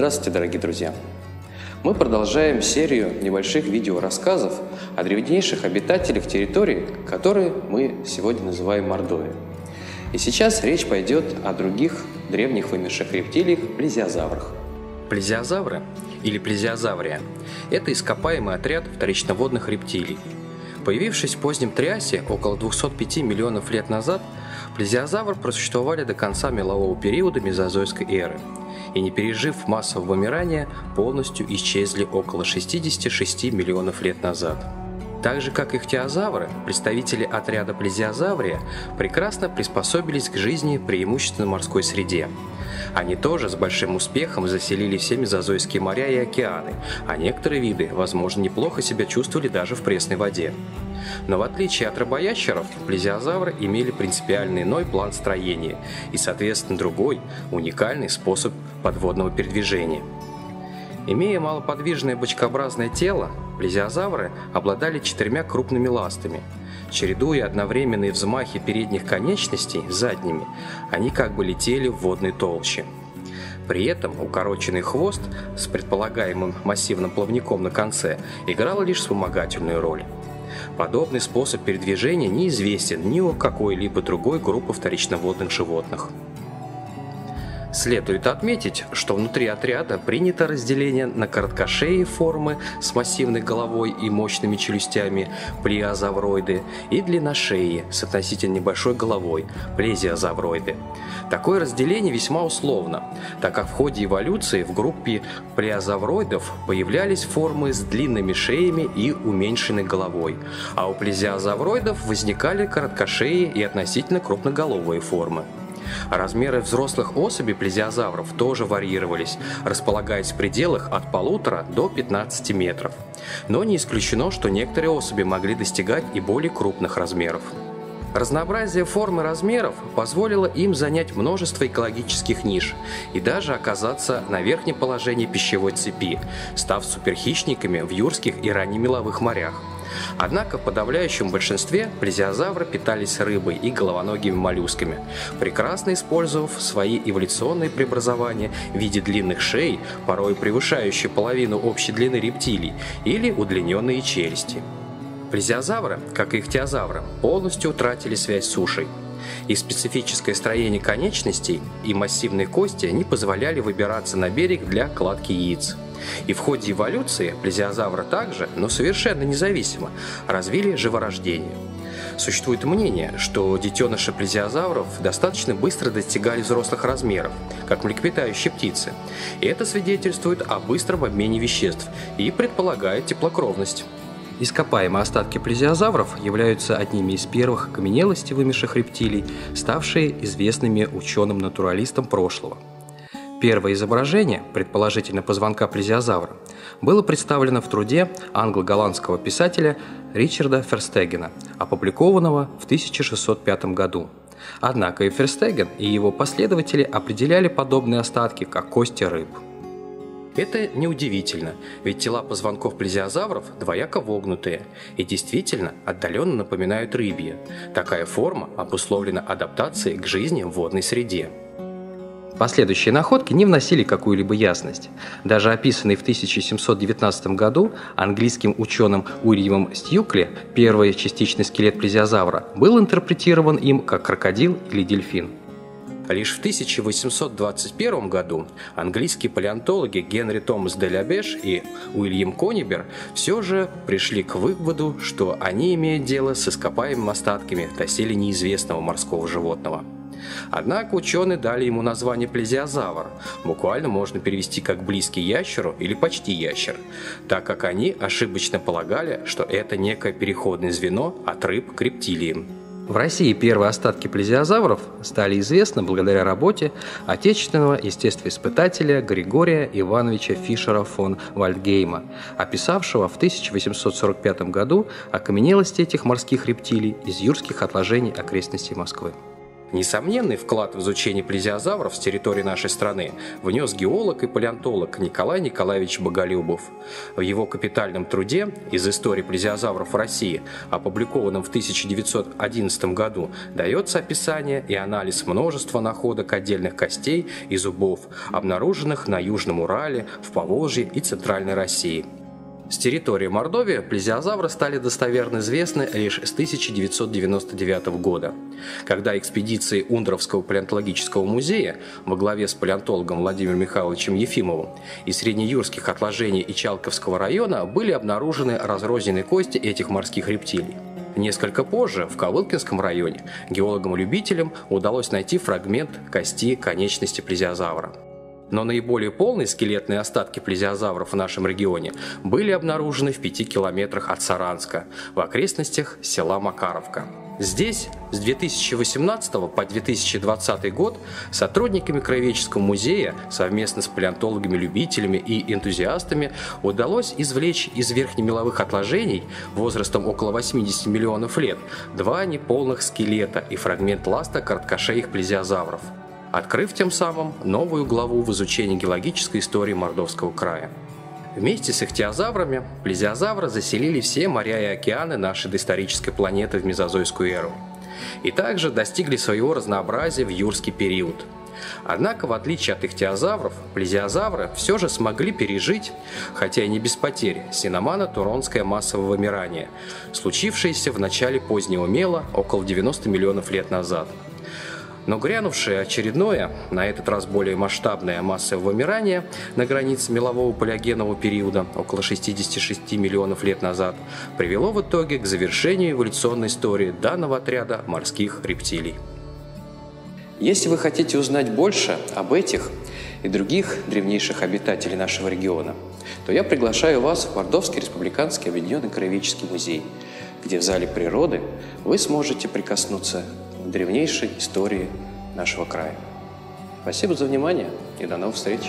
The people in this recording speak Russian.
Здравствуйте, дорогие друзья! Мы продолжаем серию небольших видеорассказов о древнейших обитателях территории, которые мы сегодня называем Мордовией. И сейчас речь пойдет о других древних вымерших рептилиях – плезиозаврах. Плезиозавры или плезиозаврия – это ископаемый отряд вторичноводных рептилий. Появившись в позднем Триасе около 205 миллионов лет назад, плезиозавры просуществовали до конца мелового периода мезозойской эры и, не пережив массового вымирания, полностью исчезли около 66 миллионов лет назад. Так же, как ихтиозавры, представители отряда плезиозаврия прекрасно приспособились к жизни преимущественно в морской среде. Они тоже с большим успехом заселили все мезозойские моря и океаны, а некоторые виды, возможно, неплохо себя чувствовали даже в пресной воде. Но в отличие от рыбоящеров, плезиозавры имели принципиально иной план строения и, соответственно, другой, уникальный способ подводного передвижения. Имея малоподвижное бочкообразное тело, плезиозавры обладали 4 крупными ластами. Чередуя одновременные взмахи передних конечностей задними, они как бы летели в водной толще. При этом укороченный хвост с предполагаемым массивным плавником на конце играл лишь вспомогательную роль. Подобный способ передвижения неизвестен ни у какой-либо другой группы вторичноводных животных. Следует отметить, что внутри отряда принято разделение на короткошеие формы с массивной головой и мощными челюстями – плеозавроиды, и длинношеи с относительно небольшой головой – плезиозавроиды. Такое разделение весьма условно, так как в ходе эволюции в группе плеозавроидов появлялись формы с длинными шеями и уменьшенной головой, а у плезиозавроидов возникали короткошеи и относительно крупноголовые формы. Размеры взрослых особей плезиозавров тоже варьировались, располагаясь в пределах от 1,5 до 15 метров. Но не исключено, что некоторые особи могли достигать и более крупных размеров. Разнообразие форм и размеров позволило им занять множество экологических ниш и даже оказаться на верхнем положении пищевой цепи, став суперхищниками в юрских и раннемеловых морях. Однако в подавляющем большинстве плезиозавры питались рыбой и головоногими моллюсками, прекрасно использовав свои эволюционные преобразования в виде длинных шей, порой превышающие половину общей длины рептилий, или удлиненные челюсти. Плезиозавры, как и ихтиозавры, полностью утратили связь с сушей. Их специфическое строение конечностей и массивные кости не позволяли выбираться на берег для кладки яиц. И в ходе эволюции плезиозавры также, но совершенно независимо, развили живорождение. Существует мнение, что детеныши плезиозавров достаточно быстро достигали взрослых размеров, как млекопитающие птицы, и это свидетельствует о быстром обмене веществ и предполагает теплокровность. Ископаемые остатки плезиозавров являются одними из первых окаменелостей вымерших рептилий, ставшие известными ученым-натуралистам прошлого. Первое изображение, предположительно позвонка плезиозавра, было представлено в труде англо-голландского писателя Ричарда Ферстегена, опубликованного в 1605 году. Однако и Ферстеген, и его последователи определяли подобные остатки как кости рыб. Это неудивительно, ведь тела позвонков плезиозавров двояко вогнутые и действительно отдаленно напоминают рыбьи. Такая форма обусловлена адаптацией к жизни в водной среде. Последующие находки не вносили какую-либо ясность. Даже описанный в 1719 году английским ученым Уильямом Стьюкли первый частичный скелет плезиозавра был интерпретирован им как крокодил или дельфин. Лишь в 1821 году английские палеонтологи Генри Томас де ля Беш и Уильям Конибер все же пришли к выводу, что они имеют дело с ископаемыми остатками доселе неизвестного морского животного. Однако ученые дали ему название плезиозавр, буквально можно перевести как близкий ящеру или почти ящер, так как они ошибочно полагали, что это некое переходное звено от рыб к рептилиям. В России первые остатки плезиозавров стали известны благодаря работе отечественного естествоиспытателя Григория Ивановича Фишера фон Вальдгейма, описавшего в 1845 году окаменелости этих морских рептилий из юрских отложений окрестностей Москвы. Несомненный вклад в изучение плезиозавров с территории нашей страны внес геолог и палеонтолог Николай Николаевич Боголюбов. В его капитальном труде «Из истории плезиозавров в России», опубликованном в 1911 году, дается описание и анализ множества находок отдельных костей и зубов, обнаруженных на Южном Урале, в Поволжье и Центральной России. С территории Мордовии плезиозавры стали достоверно известны лишь с 1999 года, когда экспедиции Ундровского палеонтологического музея во главе с палеонтологом Владимиром Михайловичем Ефимовым из среднеюрских отложений Ичалковского района были обнаружены разрозненные кости этих морских рептилий. Несколько позже в Ковылкинском районе геологам-любителям удалось найти фрагмент кости конечности плезиозавра. Но наиболее полные скелетные остатки плезиозавров в нашем регионе были обнаружены в 5 километрах от Саранска, в окрестностях села Макаровка. Здесь с 2018 по 2020 год сотрудниками Краеведческого музея совместно с палеонтологами-любителями и энтузиастами удалось извлечь из верхнемеловых отложений возрастом около 80 миллионов лет 2 неполных скелета и фрагмент ласта короткошеих плезиозавров, открыв тем самым новую главу в изучении геологической истории Мордовского края. Вместе с ихтиозаврами плезиозавры заселили все моря и океаны нашей доисторической планеты в мезозойскую эру и также достигли своего разнообразия в юрский период. Однако, в отличие от ихтиозавров, плезиозавры все же смогли пережить, хотя и не без потерь, синомано-туронское массовое вымирание, случившееся в начале позднего мела около 90 миллионов лет назад. Но грянувшее очередное, на этот раз более масштабное массовое вымирание на границе мелового палеогенового периода, около 66 миллионов лет назад, привело в итоге к завершению эволюционной истории данного отряда морских рептилий. Если вы хотите узнать больше об этих и других древнейших обитателей нашего региона, то я приглашаю вас в Мордовский республиканский объединенный краеведческий музей, где в зале природы вы сможете прикоснуться к древнейшей истории нашего края. Спасибо за внимание и до новых встреч!